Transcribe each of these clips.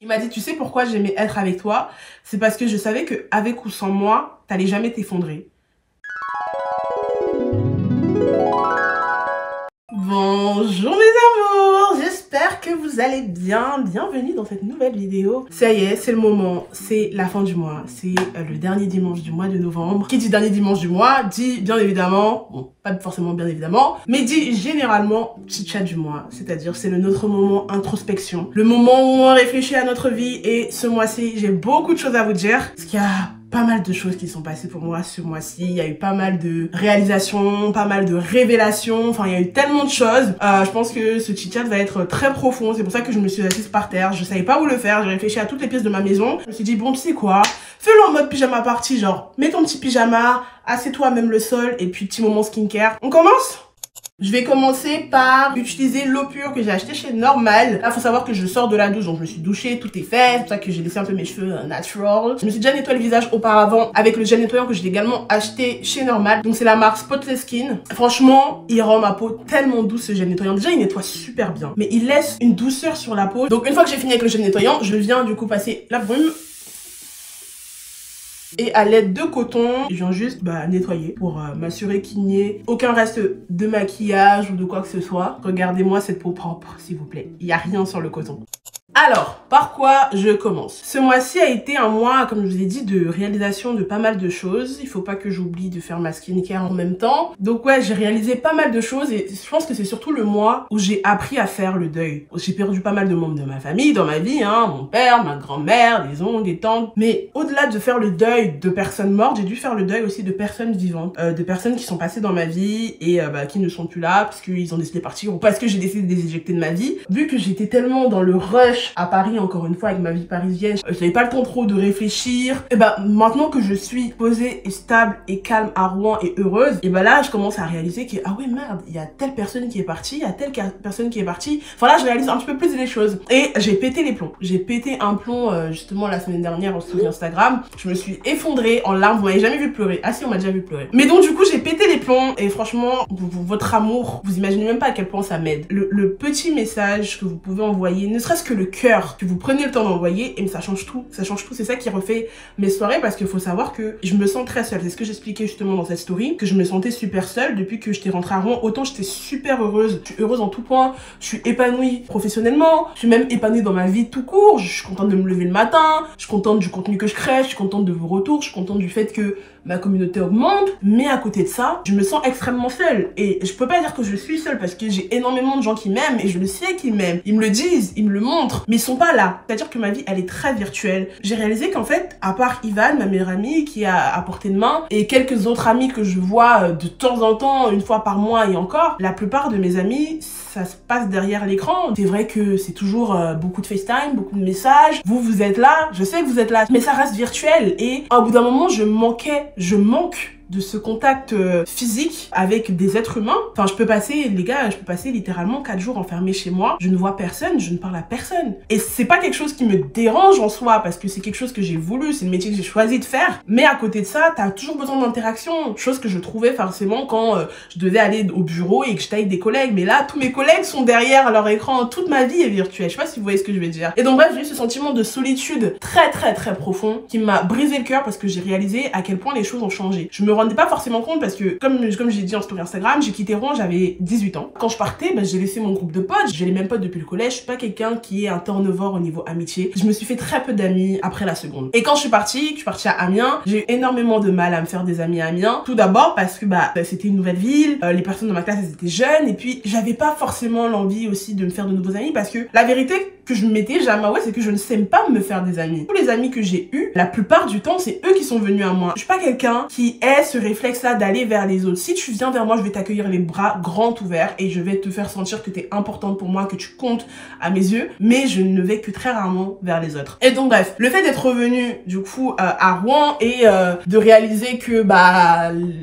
Il m'a dit, tu sais pourquoi j'aimais être avec toi? C'est parce que je savais que avec ou sans moi, t'allais jamais t'effondrer. Bonjour mes amours, j'espère que vous allez bien. Bienvenue dans cette nouvelle vidéo. Ça y est, c'est le moment, c'est la fin du mois. C'est le dernier dimanche du mois de novembre. Qui dit dernier dimanche du mois, dit bien évidemment, bon, pas forcément bien évidemment, mais dit généralement chit-chat du mois. C'est-à-dire c'est notre moment introspection. Le moment où on réfléchit à notre vie et ce mois-ci, j'ai beaucoup de choses à vous dire. Parce qu'il y a pas mal de choses qui sont passées pour moi ce mois-ci. Il y a eu pas mal de réalisations, pas mal de révélations. Enfin, il y a eu tellement de choses. Je pense que ce chit-chat va être très profond. C'est pour ça que je me suis assise par terre. Je savais pas où le faire. J'ai réfléchi à toutes les pièces de ma maison. Je me suis dit, bon, tu sais quoi? Fais-le en mode pyjama party. Genre, mets ton petit pyjama, assieds-toi à même le sol et puis petit moment skincare. On commence? Je vais commencer par utiliser l'eau pure que j'ai acheté chez Normal. Là, faut savoir que je sors de la douche, donc je me suis douchée, tout est fait. C'est pour ça que j'ai laissé un peu mes cheveux natural. Je me suis déjà nettoyé le visage auparavant avec le gel nettoyant que j'ai également acheté chez Normal. Donc c'est la marque Spotless Skin. Franchement, il rend ma peau tellement douce ce gel nettoyant. Déjà, il nettoie super bien, mais il laisse une douceur sur la peau. Donc une fois que j'ai fini avec le gel nettoyant, je viens du coup passer la brume. Et à l'aide de coton, je viens juste nettoyer pour m'assurer qu'il n'y ait aucun reste de maquillage ou de quoi que ce soit. Regardez-moi cette peau propre, s'il vous plaît. Il n'y a rien sur le coton. Alors, par quoi je commence? Ce mois-ci a été un mois, comme je vous ai dit, de réalisation de pas mal de choses. Il faut pas que j'oublie de faire ma skincare en même temps. Donc ouais, j'ai réalisé pas mal de choses et je pense que c'est surtout le mois où j'ai appris à faire le deuil. J'ai perdu pas mal de membres de ma famille, dans ma vie, hein, mon père, ma grand-mère, les oncles, les tantes. Mais au-delà de faire le deuil de personnes mortes, j'ai dû faire le deuil aussi de personnes vivantes, de personnes qui sont passées dans ma vie et qui ne sont plus là parce qu'ils ont décidé de partir ou parce que j'ai décidé de les éjecter de ma vie. Vu que j'étais tellement dans le rush à Paris, encore une fois, avec ma vie parisienne, j'avais pas le temps trop de réfléchir. Et maintenant que je suis posée et stable et calme à Rouen et heureuse, et là, je commence à réaliser que, ah ouais, merde, il y a telle personne qui est partie, il y a telle personne qui est partie. Enfin là, je réalise un petit peu plus les choses. Et j'ai pété les plombs. J'ai pété un plomb, justement, la semaine dernière, sur Instagram. Je me suis effondrée en larmes. Vous m'avez jamais vu pleurer. Ah si, on m'a déjà vu pleurer. Mais donc, du coup, j'ai pété les plombs. Et franchement, votre amour, vous imaginez même pas à quel point ça m'aide. Le petit message que vous pouvez envoyer, ne serait-ce que le cœur, que vous prenez le temps d'envoyer, et ça change tout. Ça change tout. C'est ça qui refait mes soirées parce qu'il faut savoir que je me sens très seule. C'est ce que j'expliquais justement dans cette story, que je me sentais super seule depuis que j'étais rentrée à Rouen. Autant j'étais super heureuse. Je suis heureuse en tout point. Je suis épanouie professionnellement. Je suis même épanouie dans ma vie tout court. Je suis contente de me lever le matin. Je suis contente du contenu que je crée. Je suis contente de vos retours. Je suis contente du fait que ma communauté augmente. Mais à côté de ça, je me sens extrêmement seule. Et je peux pas dire que je suis seule parce que j'ai énormément de gens qui m'aiment et je le sais qu'ils m'aiment. Ils me le disent, ils me le montrent, mais ils sont pas là. C'est-à-dire que ma vie, elle est très virtuelle. J'ai réalisé qu'en fait, à part Ivan, ma meilleure amie, qui est à portée de main, et quelques autres amis que je vois de temps en temps, une fois par mois et encore, la plupart de mes amis, ça se passe derrière l'écran. C'est vrai que c'est toujours beaucoup de FaceTime, beaucoup de messages. Vous êtes là, je sais que vous êtes là, mais ça reste virtuel. Et au bout d'un moment, je manque de ce contact physique avec des êtres humains. Enfin, je peux passer littéralement 4 jours enfermés chez moi. Je ne vois personne, je ne parle à personne. Et c'est pas quelque chose qui me dérange en soi, parce que c'est quelque chose que j'ai voulu, c'est le métier que j'ai choisi de faire. Mais à côté de ça, t'as toujours besoin d'interaction. Chose que je trouvais forcément quand je devais aller au bureau et que j'étais avec des collègues. Mais là, tous mes collègues sont derrière leur écran. Toute ma vie est virtuelle. Je sais pas si vous voyez ce que je veux dire. Et donc bref, j'ai eu ce sentiment de solitude très très très profond qui m'a brisé le cœur parce que j'ai réalisé à quel point les choses ont changé. Je me rendais pas forcément compte parce que comme j'ai dit en story Instagram, j'ai quitté Rouen, j'avais 18 ans. Quand je partais, j'ai laissé mon groupe de potes, j'ai les mêmes potes depuis le collège. Je suis pas quelqu'un qui est un turnover au niveau amitié. Je me suis fait très peu d'amis après la seconde. Et quand je suis partie à Amiens, j'ai eu énormément de mal à me faire des amis à Amiens. Tout d'abord parce que c'était une nouvelle ville, les personnes dans ma classe elles étaient jeunes et puis j'avais pas forcément l'envie aussi de me faire de nouveaux amis parce que la vérité que je m'étais jamais avouée, c'est que je ne sais pas me faire des amis. Tous les amis que j'ai eus, la plupart du temps, c'est eux qui sont venus à moi. Je suis pas quelqu'un qui ait ce réflexe-là d'aller vers les autres. Si tu viens vers moi, je vais t'accueillir les bras grands ouverts et je vais te faire sentir que t'es importante pour moi, que tu comptes à mes yeux, mais je ne vais que très rarement vers les autres. Et donc bref, le fait d'être revenu du coup à Rouen et de réaliser que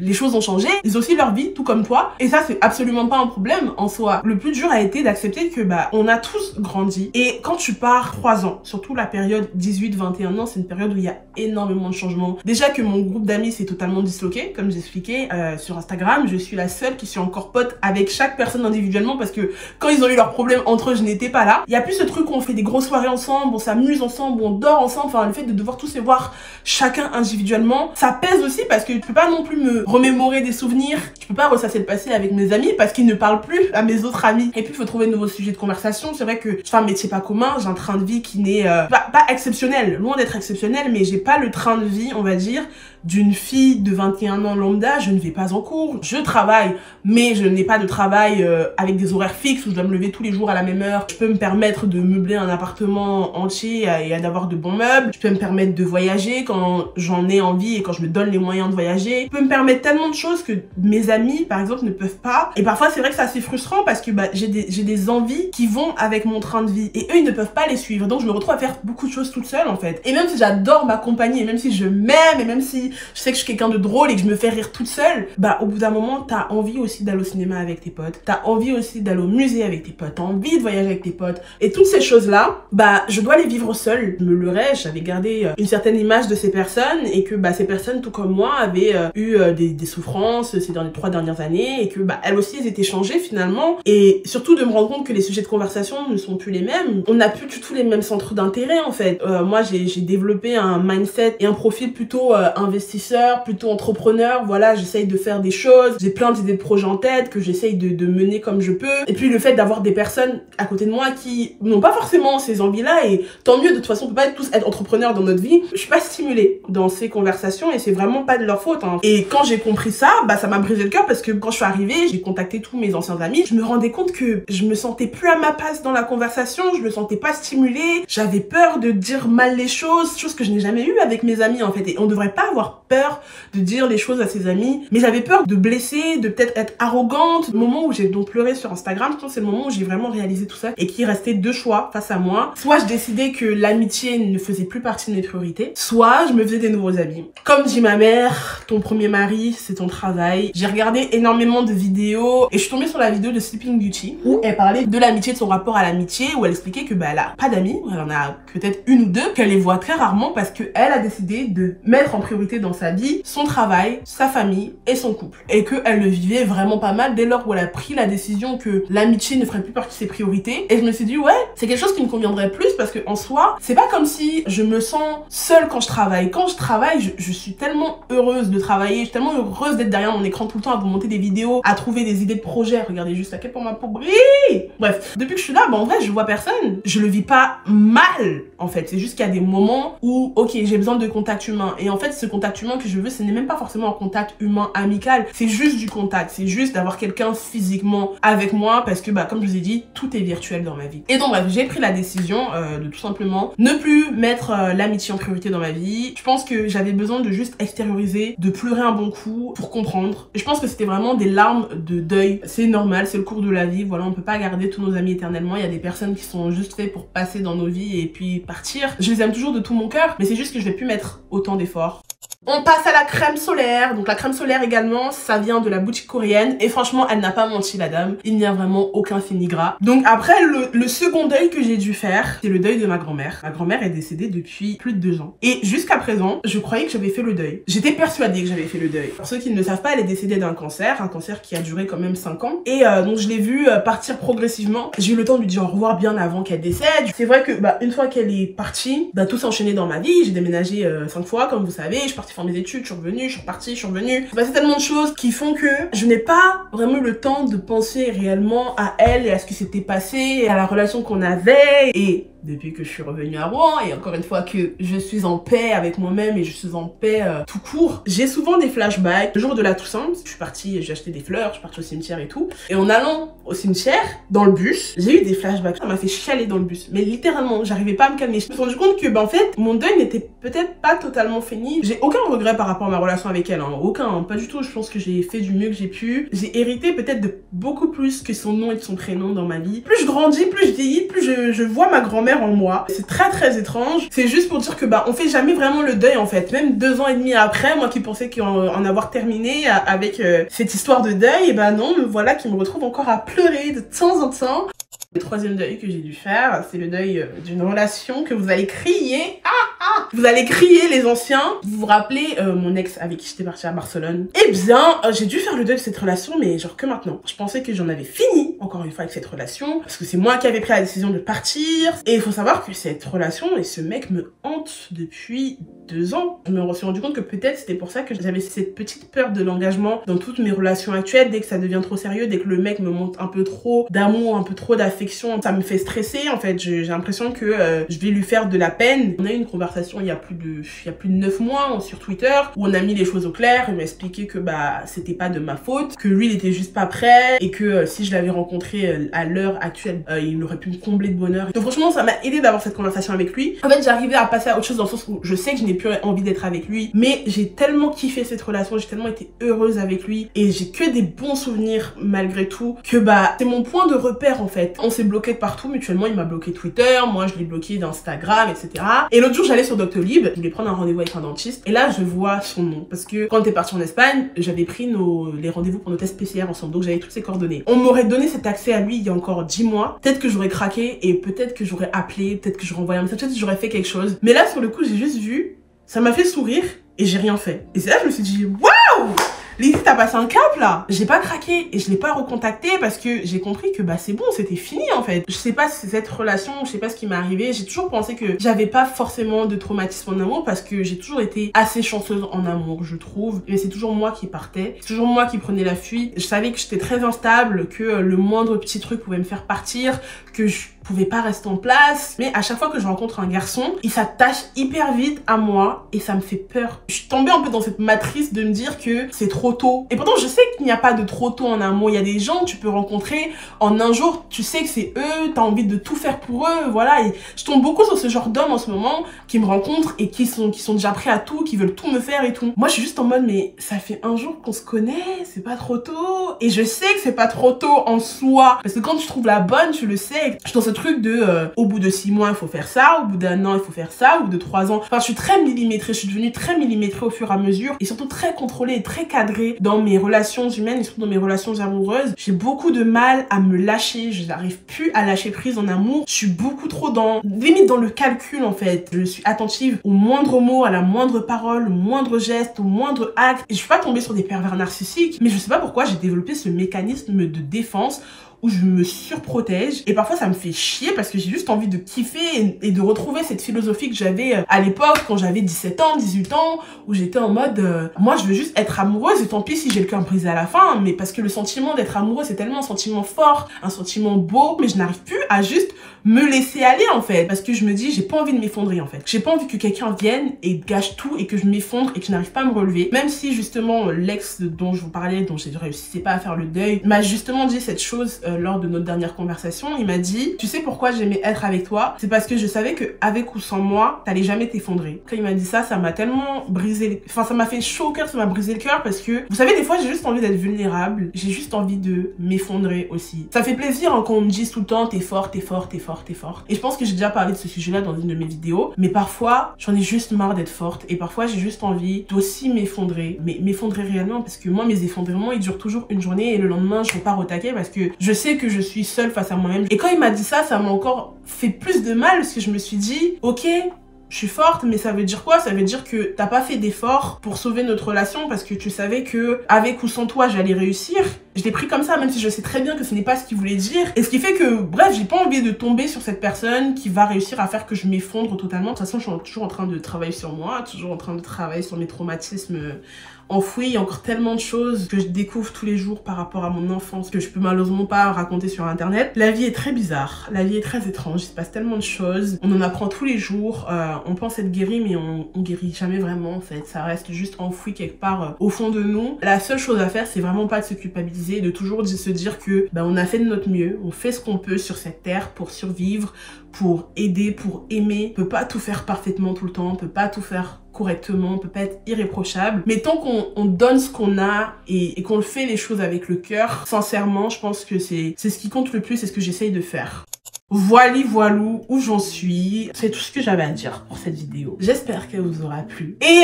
les choses ont changé, ils ont aussi leur vie, tout comme toi, et ça c'est absolument pas un problème en soi. Le plus dur a été d'accepter que on a tous grandi et quand tu pars 3 ans, surtout la période 18-21 ans, c'est une période où il y a énormément de changements. Déjà que mon groupe d'amis s'est totalement dissolu choquée, comme j'expliquais sur Instagram, je suis la seule qui suis encore pote avec chaque personne individuellement parce que quand ils ont eu leurs problèmes entre eux, je n'étais pas là. Il y a plus ce truc où on fait des grosses soirées ensemble, on s'amuse ensemble, on dort ensemble, enfin le fait de devoir tous se voir chacun individuellement, ça pèse aussi parce que je peux pas non plus me remémorer des souvenirs, je peux pas ressasser le passé avec mes amis parce qu'ils ne parlent plus à mes autres amis. Et puis il faut trouver de nouveaux sujets de conversation. C'est vrai que je fais un métier pas commun, j'ai un train de vie qui n'est pas exceptionnel, loin d'être exceptionnel, mais j'ai pas le train de vie, on va dire, d'une fille de 21 ans lambda. Je ne vais pas en cours, je travaille, mais je n'ai pas de travail avec des horaires fixes où je dois me lever tous les jours à la même heure. Je peux me permettre de meubler un appartement entier et d'avoir de bons meubles. Je peux me permettre de voyager quand j'en ai envie et quand je me donne les moyens de voyager. Je peux me permettre tellement de choses que mes amis, par exemple, ne peuvent pas. Et parfois, c'est vrai que c'est assez frustrant parce que j'ai des envies qui vont avec mon train de vie et eux, ils ne peuvent pas les suivre. Donc, je me retrouve à faire beaucoup de choses toute seule, en fait. Et même si j'adore ma compagnie, et même si je m'aime, et même si je sais que je suis quelqu'un de drôle et que je me fais rire toute seule, au bout d'un moment, t'as envie aussi d'aller au cinéma avec tes potes. T'as envie aussi d'aller au musée avec tes potes. T'as envie de voyager avec tes potes. Et toutes ces choses-là, je dois les vivre seule. Je me leurrais, j'avais gardé une certaine image de ces personnes et que ces personnes, tout comme moi, avaient eu des souffrances ces 3 dernières années et que elles aussi, elles étaient changées finalement. Et surtout de me rendre compte que les sujets de conversation ne sont plus les mêmes. On n'a plus du tout les mêmes centres d'intérêt en fait. Moi, j'ai développé un mindset et un profil plutôt investisseur, plutôt entrepreneur. Voilà, j'essaye de faire des choses. J'ai plein d'idées de projets en tête que j'essaye de mener comme je peux. Et puis le fait d'avoir des personnes à côté de moi qui n'ont pas forcément ces envies-là, et tant mieux, de toute façon, on peut pas tous être entrepreneurs dans notre vie. Je suis pas stimulée dans ces conversations et c'est vraiment pas de leur faute, hein. Et quand j'ai compris ça, ça m'a brisé le cœur parce que quand je suis arrivée, j'ai contacté tous mes anciens amis. Je me rendais compte que je me sentais plus à ma place dans la conversation, je me sentais pas stimulée, j'avais peur de dire mal les choses, chose que je n'ai jamais eu avec mes amis en fait. Et on devrait pas avoir peur de dire les choses à ses amis, mais j'avais peur de blesser, de peut-être être arrogante. Le moment où j'ai donc pleuré sur Instagram, je pense que c'est le moment où j'ai vraiment réalisé tout ça et qu'il restait 2 choix face à moi. Soit je décidais que l'amitié ne faisait plus partie de mes priorités, soit je me faisais des nouveaux amis. Comme dit ma mère, ton premier mari, c'est ton travail. J'ai regardé énormément de vidéos et je suis tombée sur la vidéo de Sleeping Beauty où elle parlait de l'amitié, de son rapport à l'amitié, où elle expliquait que elle a pas d'amis, elle en a peut-être 1 ou 2, qu'elle les voit très rarement parce qu'elle a décidé de mettre en priorité dans sa vie son travail, sa famille et son couple. Et qu'elle le vivait vraiment pas mal dès lors où elle a pris la décision que l'amitié ne ferait plus partie de ses priorités. Et je me suis dit, ouais, c'est quelque chose qui me conviendrait plus parce que en soi, c'est pas comme si je me sens seule quand je travaille. Quand je travaille, je suis tellement heureuse de travailler, je suis tellement heureuse d'être derrière mon écran tout le temps à vous monter des vidéos, à trouver des idées de projets. Regardez juste à quel point ma peau brille. Bref, depuis que je suis là, en vrai, je vois personne. Je le vis pas mal, en fait. C'est juste qu'il y a des moments où, ok, j'ai besoin de contact humain. Et en fait, ce contact humain que je veux, ce n'est même pas forcément un contact humain amical. C'est juste du contact. C'est juste d'avoir quelqu'un physiquement avec moi parce que, comme je vous ai dit, tout est virtuel dans ma vie. Et donc, bref, j'ai pris la décision de tout simplement ne plus mettre l'amitié en priorité dans ma vie. Je pense que j'avais besoin de juste extérioriser, de pleurer un bon coup pour comprendre. Et je pense que c'était vraiment des larmes de deuil. C'est normal, c'est le cours de la vie. Voilà, on peut pas garder tous nos amis éternellement. Il y a des personnes qui sont juste faites pour passer dans nos vies et puis partir. Je les aime toujours de tout mon cœur, mais c'est juste que je vais plus mettre autant d'efforts. On passe à la crème solaire. Donc la crème solaire également, ça vient de la boutique coréenne. Et franchement, elle n'a pas menti la dame. Il n'y a vraiment aucun fini gras. Donc après, le second deuil que j'ai dû faire, c'est le deuil de ma grand-mère. Ma grand-mère est décédée depuis plus de 2 ans. Et jusqu'à présent, je croyais que j'avais fait le deuil. J'étais persuadée que j'avais fait le deuil. Pour ceux qui ne le savent pas, elle est décédée d'un cancer. Un cancer qui a duré quand même 5 ans. Et donc je l'ai vue partir progressivement. J'ai eu le temps de lui dire au revoir bien avant qu'elle décède. C'est vrai que une fois qu'elle est partie, tout s'est enchaîné dans ma vie. J'ai déménagé 5 fois, comme vous savez. Je suis partie faire mes études, je suis revenue, je suis repartie, je suis revenue. C'est tellement de choses qui font que je n'ai pas vraiment le temps de penser réellement à elle et à ce qui s'était passé, et à la relation qu'on avait. Et depuis que je suis revenue à Rouen, et encore une fois que je suis en paix avec moi-même et je suis en paix tout court, j'ai souvent des flashbacks. Le jour de la Toussaint, je suis partie, j'ai acheté des fleurs, je suis partie au cimetière et tout. Et en allant au cimetière, dans le bus, j'ai eu des flashbacks. Ça m'a fait chialer dans le bus. Mais littéralement, j'arrivais pas à me calmer. Je me suis rendu compte que, en fait, mon deuil n'était peut-être pas totalement fini. J'ai aucun regret par rapport à ma relation avec elle, hein. Aucun, pas du tout. Je pense que j'ai fait du mieux que j'ai pu. J'ai hérité peut-être de beaucoup plus que son nom et de son prénom dans ma vie. Plus je grandis, plus je vieillis, plus je vois ma grand-mère en moi. C'est très très étrange. C'est juste pour dire que on fait jamais vraiment le deuil en fait. Même 2 ans et demi après, moi qui pensais en avoir terminé avec cette histoire de deuil, et non, me voilà qui me retrouve encore à pleurer de temps en temps. Le troisième deuil que j'ai dû faire, c'est le deuil d'une relation que vous allez crier. Vous allez crier les anciens. Vous vous rappelez mon ex avec qui j'étais partie à Barcelone? Eh bien, j'ai dû faire le deuil de cette relation, mais genre que maintenant. Je pensais que j'en avais fini, encore une fois, avec cette relation, parce que c'est moi qui avais pris la décision de partir. Et il faut savoir que cette relation et ce mec me hantent depuis 2 ans. Je me suis rendu compte que peut-être c'était pour ça que j'avais cette petite peur de l'engagement dans toutes mes relations actuelles. Dès que ça devient trop sérieux, dès que le mec me montre un peu trop d'amour, un peu trop d'affection, ça me fait stresser en fait. J'ai l'impression que je vais lui faire de la peine. On a eu une conversation il y a plus de 9 mois sur Twitter où on a mis les choses au clair. Il m'a expliqué que c'était pas de ma faute, que lui il était juste pas prêt et que si je l'avais rencontré à l'heure actuelle, il aurait pu me combler de bonheur. Donc franchement ça m'a aidé d'avoir cette conversation avec lui. En fait j'arrivais à passer à autre chose dans le sens où je sais que je n'ai plus envie d'être avec lui, mais j'ai tellement kiffé cette relation, j'ai tellement été heureuse avec lui et j'ai que des bons souvenirs malgré tout, que c'est mon point de repère en fait. On s'est bloqué de partout mutuellement, il m'a bloqué Twitter, moi je l'ai bloqué d'Instagram, etc. Et l'autre jour j'allais sur Doctolib, je voulais prendre un rendez-vous avec un dentiste et là je vois son nom parce que quand on était parti en Espagne, j'avais pris les rendez-vous pour nos tests PCR ensemble, donc j'avais toutes ses coordonnées. On m'aurait donné cet accès à lui il y a encore 10 mois, peut-être que j'aurais craqué et peut-être que j'aurais appelé, peut-être que j'aurais envoyé un message, peut-être que j'aurais fait quelque chose. Mais là sur le coup j'ai juste vu, ça m'a fait sourire et j'ai rien fait. Et c'est là que je me suis dit, waouh! Lizzie, t'as passé un cap là. J'ai pas craqué et je l'ai pas recontacté parce que j'ai compris que c'est bon, c'était fini en fait. Je sais pas si c'est cette relation, je sais pas ce qui m'est arrivé. J'ai toujours pensé que j'avais pas forcément de traumatisme en amour parce que j'ai toujours été assez chanceuse en amour, je trouve. Mais c'est toujours moi qui partais, c'est toujours moi qui prenais la fuite. Je savais que j'étais très instable, que le moindre petit truc pouvait me faire partir, que je pouvais pas rester en place. Mais à chaque fois que je rencontre un garçon, il s'attache hyper vite à moi et ça me fait peur. Je suis tombée un peu dans cette matrice de me dire que c'est trop tôt. Et pourtant, je sais qu'il n'y a pas de trop tôt en amour. Il y a des gens que tu peux rencontrer en un jour, tu sais que c'est eux, t'as envie de tout faire pour eux, voilà. Et je tombe beaucoup sur ce genre d'hommes en ce moment qui me rencontrent et qui sont déjà prêts à tout, qui veulent tout me faire et tout. Moi, je suis juste en mode, mais ça fait un jour qu'on se connaît, c'est pas trop tôt. Et je sais que c'est pas trop tôt en soi. Parce que quand tu trouves la bonne, tu le sais. Je suis dans ce truc de, au bout de 6 mois, il faut faire ça, au bout d'1 an, il faut faire ça, au bout de 3 ans. Enfin, je suis très millimétrée, je suis devenue très millimétrée au fur et à mesure et surtout très contrôlée et très cadrée dans mes relations humaines et surtout dans mes relations amoureuses. J'ai beaucoup de mal à me lâcher, je n'arrive plus à lâcher prise en amour. Je suis beaucoup trop limite dans le calcul en fait. Je suis attentive au moindre mot, à la moindre parole, au moindre geste, au moindre acte. Et je suis pas tombée sur des pervers narcissiques, mais je sais pas pourquoi j'ai développé ce mécanisme de défense où je me surprotège et parfois ça me fait chier parce que j'ai juste envie de kiffer et de retrouver cette philosophie que j'avais à l'époque quand j'avais 17 ans, 18 ans où j'étais en mode moi je veux juste être amoureuse et tant pis si j'ai le cœur brisé à la fin, mais parce que le sentiment d'être amoureuse c'est tellement un sentiment fort, un sentiment beau, mais je n'arrive plus à juste me laisser aller en fait parce que je me dis j'ai pas envie de m'effondrer en fait. J'ai pas envie que quelqu'un vienne et gâche tout et que je m'effondre et que je n'arrive pas à me relever. Même si justement l'ex dont je vous parlais, dont j'ai réussi pas à faire le deuil, m'a justement dit cette chose lors de notre dernière conversation. Il m'a dit tu sais pourquoi j'aimais être avec toi, c'est parce que je savais que avec ou sans moi t'allais jamais t'effondrer. Quand il m'a dit ça, ça m'a tellement brisé, enfin ça m'a fait chaud au cœur, ça m'a brisé le cœur parce que vous savez des fois j'ai juste envie d'être vulnérable, j'ai juste envie de m'effondrer aussi. Ça fait plaisir hein, quand on me dit tout le temps t'es fort, t'es fort, t'es fort, t'es fort. Et je pense que j'ai déjà parlé de ce sujet là dans une de mes vidéos, mais parfois j'en ai juste marre d'être forte et parfois j'ai juste envie d'aussi m'effondrer, mais m'effondrer réellement parce que moi mes effondrements ils durent toujours une journée et le lendemain je repars au taquet parce que je sais que je suis seule face à moi-même. Et quand il m'a dit ça, ça m'a encore fait plus de mal parce que je me suis dit ok, je suis forte, mais ça veut dire quoi? Ça veut dire que t'as pas fait d'effort pour sauver notre relation parce que tu savais que avec ou sans toi j'allais réussir. Je l'ai pris comme ça, même si je sais très bien que ce n'est pas ce qu'il voulait dire. Et ce qui fait que, bref, j'ai pas envie de tomber sur cette personne qui va réussir à faire que je m'effondre totalement. De toute façon, je suis toujours en train de travailler sur moi, toujours en train de travailler sur mes traumatismes enfouis. Il y a encore tellement de choses que je découvre tous les jours par rapport à mon enfance que je peux malheureusement pas raconter sur internet. La vie est très bizarre, la vie est très étrange, il se passe tellement de choses. On en apprend tous les jours, on pense être guéri mais on guérit jamais vraiment en fait. Ça reste juste enfoui quelque part au fond de nous. La seule chose à faire, c'est vraiment pas de se culpabiliser, de toujours se dire que on a fait de notre mieux, on fait ce qu'on peut sur cette terre pour survivre, pour aider, pour aimer. On peut pas tout faire parfaitement tout le temps, on peut pas tout faire correctement, on peut pas être irréprochable, mais tant qu'on donne ce qu'on a et qu'on fait les choses avec le cœur, sincèrement, je pense que c'est ce qui compte le plus, c'est ce que j'essaye de faire. Voili voilou où j'en suis. C'est tout ce que j'avais à dire pour cette vidéo. J'espère qu'elle vous aura plu. Et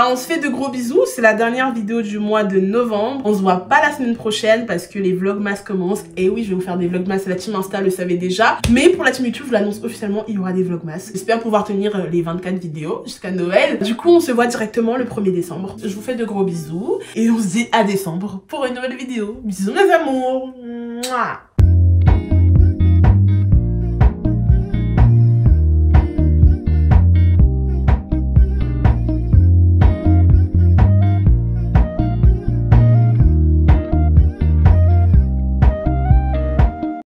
on se fait de gros bisous. C'est la dernière vidéo du mois de novembre. On se voit pas la semaine prochaine parce que les vlogmas commencent. Et oui, je vais vous faire des vlogmas. La team Insta le savait déjà. Mais pour la team YouTube, je l'annonce officiellement, il y aura des vlogmas. J'espère pouvoir tenir les 24 vidéos jusqu'à Noël. Du coup, on se voit directement le 1er décembre. Je vous fais de gros bisous. Et on se dit à décembre pour une nouvelle vidéo. Bisous mes amours. Mouah.